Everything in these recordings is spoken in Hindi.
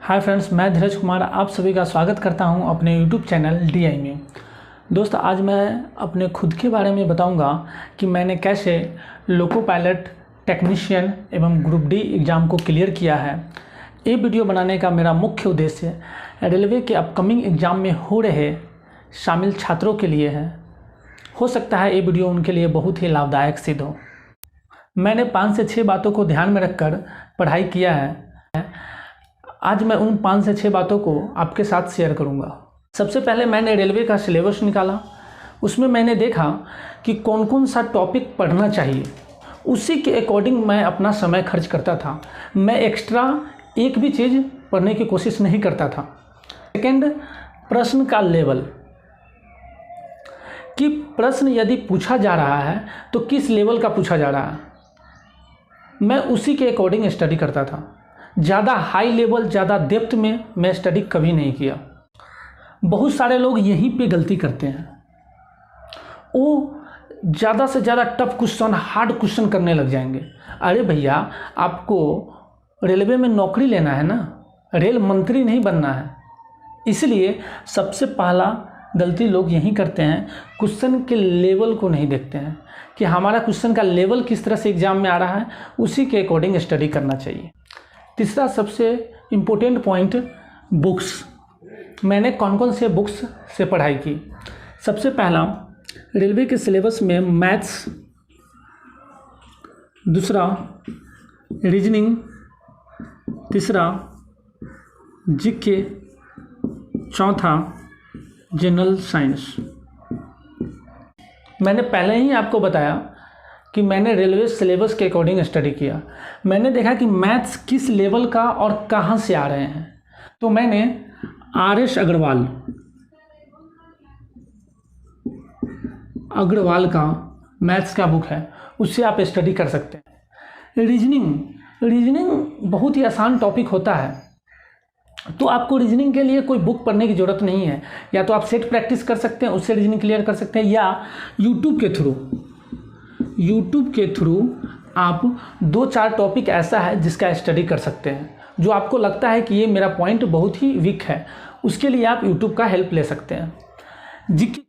हाय फ्रेंड्स, मैं धीरज कुमार आप सभी का स्वागत करता हूं अपने यूट्यूब चैनल DI में। दोस्त, आज मैं अपने खुद के बारे में बताऊंगा कि मैंने कैसे लोको पायलट टेक्नीशियन एवं ग्रुप डी एग्ज़ाम को क्लियर किया है। ये वीडियो बनाने का मेरा मुख्य उद्देश्य रेलवे के अपकमिंग एग्ज़ाम में हो रहे शामिल छात्रों के लिए है। हो सकता है ये वीडियो उनके लिए बहुत ही लाभदायक सिद्ध हो। मैंने 5 से 6 बातों को ध्यान में रखकर पढ़ाई किया है। आज मैं उन 5 से 6 बातों को आपके साथ शेयर करूंगा। सबसे पहले मैंने रेलवे का सिलेबस निकाला। उसमें मैंने देखा कि कौन कौन सा टॉपिक पढ़ना चाहिए, उसी के अकॉर्डिंग मैं अपना समय खर्च करता था। मैं एक्स्ट्रा एक भी चीज़ पढ़ने की कोशिश नहीं करता था। सेकेंड, प्रश्न का लेवल, कि प्रश्न यदि पूछा जा रहा है तो किस लेवल का पूछा जा रहा है, मैं उसी के अकॉर्डिंग स्टडी करता था। ज़्यादा हाई लेवल, ज़्यादा डेप्थ में मैं स्टडी कभी नहीं किया। बहुत सारे लोग यहीं पे गलती करते हैं, वो ज़्यादा से ज़्यादा टफ क्वेश्चन, हार्ड क्वेश्चन करने लग जाएंगे। अरे भैया, आपको रेलवे में नौकरी लेना है ना, रेल मंत्री नहीं बनना है। इसलिए सबसे पहला गलती लोग यही करते हैं, क्वेश्चन के लेवल को नहीं देखते हैं कि हमारा क्वेश्चन का लेवल किस तरह से एग्ज़ाम में आ रहा है, उसी के अकॉर्डिंग स्टडी करना चाहिए। तीसरा सबसे इम्पोर्टेंट पॉइंट, बुक्स। मैंने कौन कौन से बुक्स से पढ़ाई की। सबसे पहला, रेलवे के सिलेबस में मैथ्स, दूसरा रीजनिंग, तीसरा जीके, चौथा जनरल साइंस। मैंने पहले ही आपको बताया कि मैंने रेलवे सिलेबस के अकॉर्डिंग स्टडी किया। मैंने देखा कि मैथ्स किस लेवल का और कहाँ से आ रहे हैं, तो मैंने RS अग्रवाल का मैथ्स का बुक है, उससे आप स्टडी कर सकते हैं। रीजनिंग बहुत ही आसान टॉपिक होता है, तो आपको रीजनिंग के लिए कोई बुक पढ़ने की ज़रूरत नहीं है। या तो आप सेट प्रैक्टिस कर सकते हैं, उससे रीजनिंग क्लियर कर सकते हैं, या यूट्यूब के थ्रू आप 2-4 टॉपिक ऐसा है जिसका स्टडी कर सकते हैं, जो आपको लगता है कि ये मेरा पॉइंट बहुत ही वीक है, उसके लिए आप यूट्यूब का हेल्प ले सकते हैं। जीके,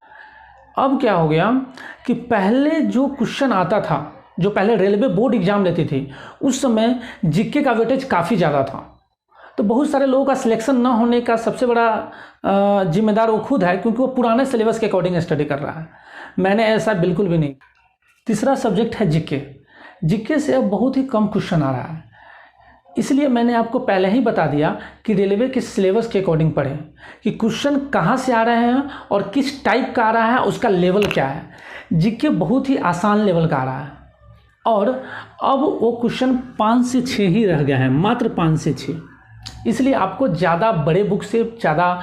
अब क्या हो गया कि पहले जो क्वेश्चन आता था, जो पहले रेलवे बोर्ड एग्जाम लेती थी, उस समय जीके का वेटेज काफ़ी ज़्यादा था। तो बहुत सारे लोगों का सिलेक्शन ना होने का सबसे बड़ा जिम्मेदार वो खुद है, क्योंकि वो पुराने सिलेबस के अकॉर्डिंग स्टडी कर रहा है। मैंने ऐसा बिल्कुल भी नहीं। तीसरा सब्जेक्ट है जीके से अब बहुत ही कम क्वेश्चन आ रहा है, इसलिए मैंने आपको पहले ही बता दिया कि रेलवे के सिलेबस के अकॉर्डिंग पढ़ें कि क्वेश्चन कहाँ से आ रहे हैं और किस टाइप का आ रहा है, उसका लेवल क्या है। जीके बहुत ही आसान लेवल का आ रहा है, और अब वो क्वेश्चन 5 से 6 ही रह गया है, मात्र 5 से 6। इसलिए आपको ज़्यादा बड़े बुक से ज़्यादा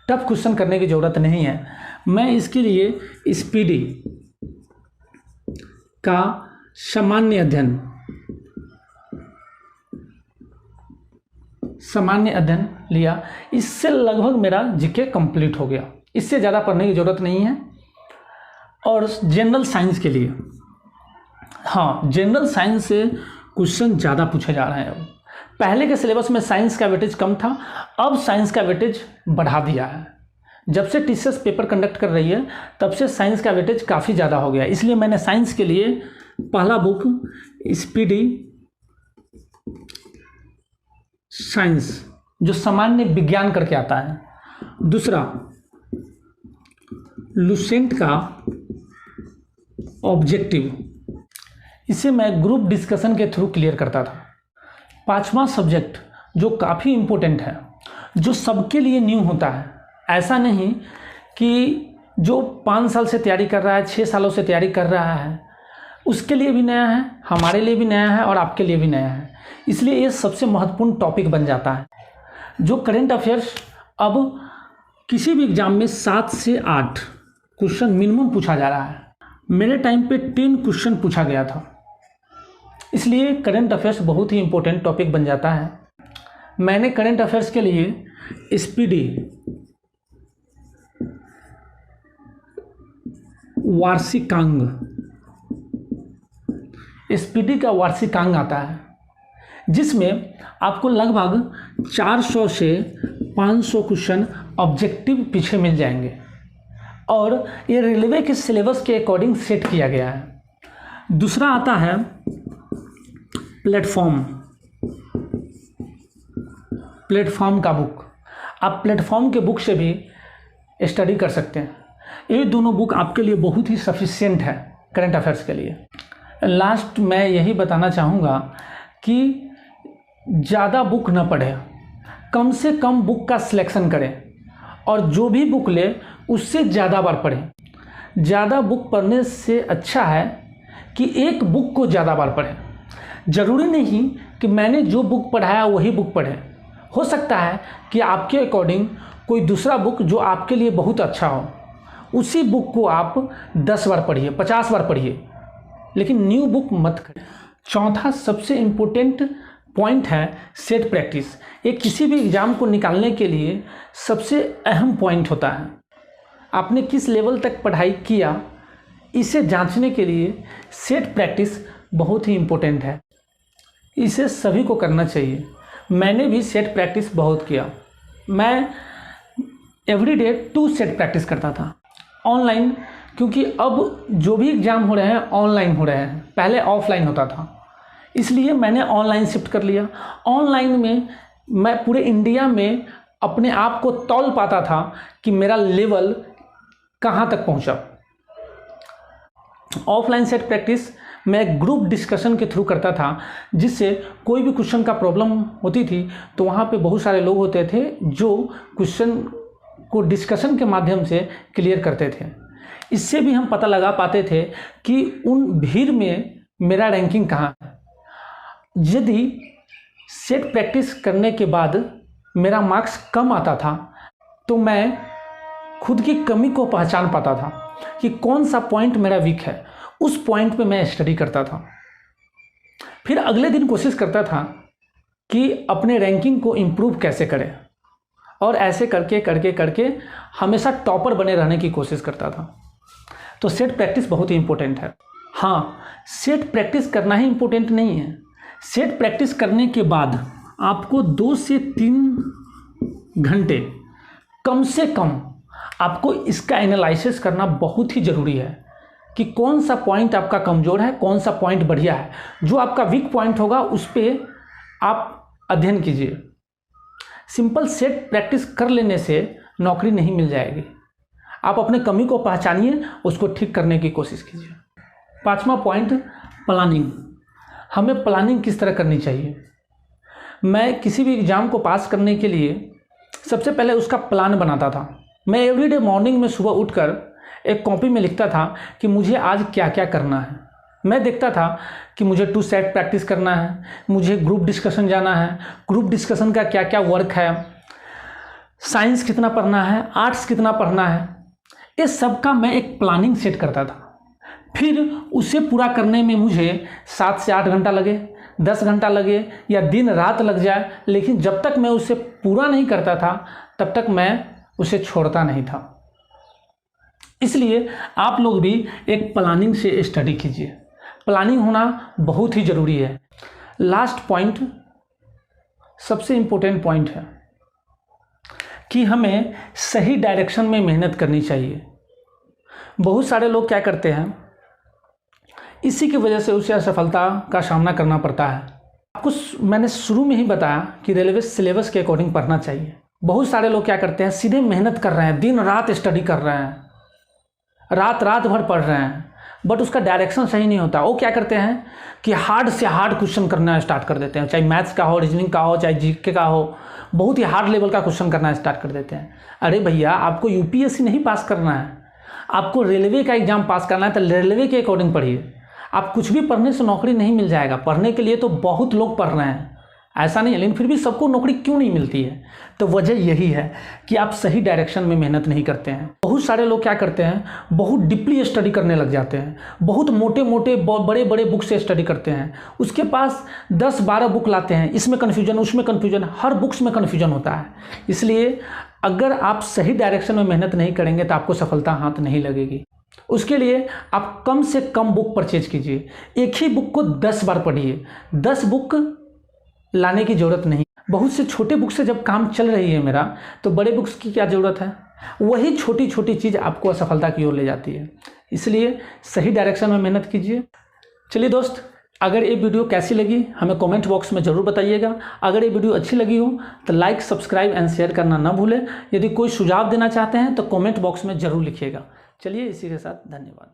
टफ क्वेश्चन करने की ज़रूरत नहीं है। मैं इसके लिए स्पीडी का सामान्य अध्ययन लिया, इससे लगभग मेरा जीके कंप्लीट हो गया। इससे ज़्यादा पढ़ने की ज़रूरत नहीं है। और जनरल साइंस के लिए, हाँ, जनरल साइंस से क्वेश्चन ज़्यादा पूछे जा रहे हैं। अब पहले के सिलेबस में साइंस का वेटेज कम था, अब साइंस का वेटेज बढ़ा दिया है। जब से टीचर्स पेपर कंडक्ट कर रही है, तब से साइंस का वेटेज काफ़ी ज़्यादा हो गया। इसलिए मैंने साइंस के लिए पहला बुक स्पीडी साइंस, जो सामान्य विज्ञान करके आता है। दूसरा लुसेंट का ऑब्जेक्टिव, इसे मैं ग्रुप डिस्कशन के थ्रू क्लियर करता था। 5वां सब्जेक्ट जो काफ़ी इम्पोर्टेंट है, जो सबके लिए न्यू होता है। ऐसा नहीं कि जो 5 साल से तैयारी कर रहा है, 6 सालों से तैयारी कर रहा है, उसके लिए भी नया है, हमारे लिए भी नया है और आपके लिए भी नया है। इसलिए ये सबसे महत्वपूर्ण टॉपिक बन जाता है। जो करंट अफेयर्स अब किसी भी एग्जाम में 7 से 8 क्वेश्चन मिनिमम पूछा जा रहा है। मेरे टाइम पे 10 क्वेश्चन पूछा गया था। इसलिए करंट अफेयर्स बहुत ही इम्पोर्टेंट टॉपिक बन जाता है। मैंने करंट अफेयर्स के लिए स्पीडी वार्षिकांक, स्पीडी का वार्षिकांक आता है, जिसमें आपको लगभग 400 से 500 क्वेश्चन ऑब्जेक्टिव पीछे मिल जाएंगे और ये रेलवे के सिलेबस के अकॉर्डिंग सेट किया गया है। दूसरा आता है प्लेटफॉर्म का बुक। आप प्लेटफॉर्म के बुक से भी स्टडी कर सकते हैं। ये दोनों बुक आपके लिए बहुत ही सफिशिएंट है करंट अफेयर्स के लिए। लास्ट मैं यही बताना चाहूँगा कि ज़्यादा बुक न पढ़ें, कम से कम बुक का सिलेक्शन करें और जो भी बुक ले उससे ज़्यादा बार पढ़ें। ज़्यादा बुक पढ़ने से अच्छा है कि एक बुक को ज़्यादा बार पढ़ें। ज़रूरी नहीं कि मैंने जो बुक पढ़ाया वही बुक पढ़ें। हो सकता है कि आपके अकॉर्डिंग कोई दूसरा बुक जो आपके लिए बहुत अच्छा हो, उसी बुक को आप 10 बार पढ़िए, 50 बार पढ़िए, लेकिन न्यू बुक मत करें। चौथा सबसे इम्पोर्टेंट पॉइंट है सेट प्रैक्टिस। ये किसी भी एग्ज़ाम को निकालने के लिए सबसे अहम पॉइंट होता है। आपने किस लेवल तक पढ़ाई किया, इसे जांचने के लिए सेट प्रैक्टिस बहुत ही इम्पोर्टेंट है। इसे सभी को करना चाहिए। मैंने भी सेट प्रैक्टिस बहुत किया। मैं एवरीडे 2 सेट प्रैक्टिस करता था ऑनलाइन, क्योंकि अब जो भी एग्ज़ाम हो रहे हैं ऑनलाइन हो रहे हैं, पहले ऑफलाइन होता था, इसलिए मैंने ऑनलाइन शिफ्ट कर लिया। ऑनलाइन में मैं पूरे इंडिया में अपने आप को तौल पाता था कि मेरा लेवल कहाँ तक पहुँचा। ऑफलाइन सेट प्रैक्टिस मैं ग्रुप डिस्कशन के थ्रू करता था, जिससे कोई भी क्वेश्चन का प्रॉब्लम होती थी तो वहाँ पे बहुत सारे लोग होते थे जो क्वेश्चन को डिस्कशन के माध्यम से क्लियर करते थे। इससे भी हम पता लगा पाते थे कि उन भीड़ में मेरा रैंकिंग कहाँ है। यदि सेट प्रैक्टिस करने के बाद मेरा मार्क्स कम आता था तो मैं खुद की कमी को पहचान पाता था कि कौन सा पॉइंट मेरा वीक है। उस पॉइंट पे मैं स्टडी करता था, फिर अगले दिन कोशिश करता था कि अपने रैंकिंग को इम्प्रूव कैसे करें, और ऐसे करके करके करके हमेशा टॉपर बने रहने की कोशिश करता था। तो सेट प्रैक्टिस बहुत ही इम्पोर्टेंट है। हाँ, सेट प्रैक्टिस करना ही इम्पोर्टेंट नहीं है। सेट प्रैक्टिस करने के बाद आपको 2 से 3 घंटे कम से कम आपको इसका एनालिसिस करना बहुत ही ज़रूरी है कि कौन सा पॉइंट आपका कमज़ोर है, कौन सा पॉइंट बढ़िया है। जो आपका वीक पॉइंट होगा उस पर आप अध्ययन कीजिए। सिंपल सेट प्रैक्टिस कर लेने से नौकरी नहीं मिल जाएगी। आप अपने कमी को पहचानिए, उसको ठीक करने की कोशिश कीजिए। 5वां पॉइंट, प्लानिंग। हमें प्लानिंग किस तरह करनी चाहिए। मैं किसी भी एग्ज़ाम को पास करने के लिए सबसे पहले उसका प्लान बनाता था। मैं एवरीडे मॉर्निंग में सुबह उठकर एक कॉपी में लिखता था कि मुझे आज क्या क्या करना है। मैं देखता था कि मुझे 2 सेट प्रैक्टिस करना है, मुझे ग्रुप डिस्कशन जाना है, ग्रुप डिस्कशन का क्या क्या वर्क है, साइंस कितना पढ़ना है, आर्ट्स कितना पढ़ना है। ये सब का मैं एक प्लानिंग सेट करता था। फिर उसे पूरा करने में मुझे 7 से 8 घंटा लगे, 10 घंटा लगे या दिन रात लग जाए, लेकिन जब तक मैं उसे पूरा नहीं करता था तब तक मैं उसे छोड़ता नहीं था। इसलिए आप लोग भी एक प्लानिंग से स्टडी कीजिए। प्लानिंग होना बहुत ही ज़रूरी है। लास्ट पॉइंट सबसे इम्पोर्टेंट पॉइंट है कि हमें सही डायरेक्शन में मेहनत करनी चाहिए। बहुत सारे लोग क्या करते हैं, इसी की वजह से उसे असफलता का सामना करना पड़ता है। आपको मैंने शुरू में ही बताया कि रेलवे सिलेबस के अकॉर्डिंग पढ़ना चाहिए। बहुत सारे लोग क्या करते हैं, सीधे मेहनत कर रहे हैं, दिन रात स्टडी कर रहे हैं, रात भर पढ़ रहे हैं, बट उसका डायरेक्शन सही नहीं होता। वो क्या करते हैं कि हार्ड से हार्ड क्वेश्चन करना स्टार्ट कर देते हैं, चाहे मैथ्स का हो, रीजनिंग का हो, चाहे जीके का हो, बहुत ही हार्ड लेवल का क्वेश्चन करना स्टार्ट कर देते हैं। अरे भैया, आपको यूपीएससी नहीं पास करना है, आपको रेलवे का एग्जाम पास करना है, तो रेलवे के अकॉर्डिंग पढ़िए। आप कुछ भी पढ़ने से नौकरी नहीं मिल जाएगा। पढ़ने के लिए तो बहुत लोग पढ़ रहे हैं, ऐसा नहीं है, लेकिन फिर भी सबको नौकरी क्यों नहीं मिलती है? तो वजह यही है कि आप सही डायरेक्शन में मेहनत नहीं करते हैं। बहुत सारे लोग क्या करते हैं, बहुत डीपली स्टडी करने लग जाते हैं, बहुत मोटे मोटे बड़े बड़े बुक से स्टडी करते हैं। उसके पास 10-12 बुक लाते हैं, इसमें कन्फ्यूजन, उसमें कन्फ्यूजन, हर बुक्स में कन्फ्यूजन होता है। इसलिए अगर आप सही डायरेक्शन में मेहनत नहीं करेंगे तो आपको सफलता हाथ नहीं लगेगी। उसके लिए आप कम से कम बुक परचेज कीजिए। एक ही बुक को 10 बार पढ़िए। 10 बुक लाने की ज़रूरत नहीं। बहुत से छोटे बुक से जब काम चल रही है मेरा, तो बड़े बुक्स की क्या ज़रूरत है। वही छोटी छोटी चीज़ आपको असफलता की ओर ले जाती है। इसलिए सही डायरेक्शन में मेहनत कीजिए। चलिए दोस्त, अगर ये वीडियो कैसी लगी हमें कमेंट बॉक्स में ज़रूर बताइएगा। अगर ये वीडियो अच्छी लगी हो तो लाइक, सब्सक्राइब एंड शेयर करना ना भूलें। यदि कोई सुझाव देना चाहते हैं तो कमेंट बॉक्स में ज़रूर लिखिएगा। चलिए, इसी के साथ धन्यवाद।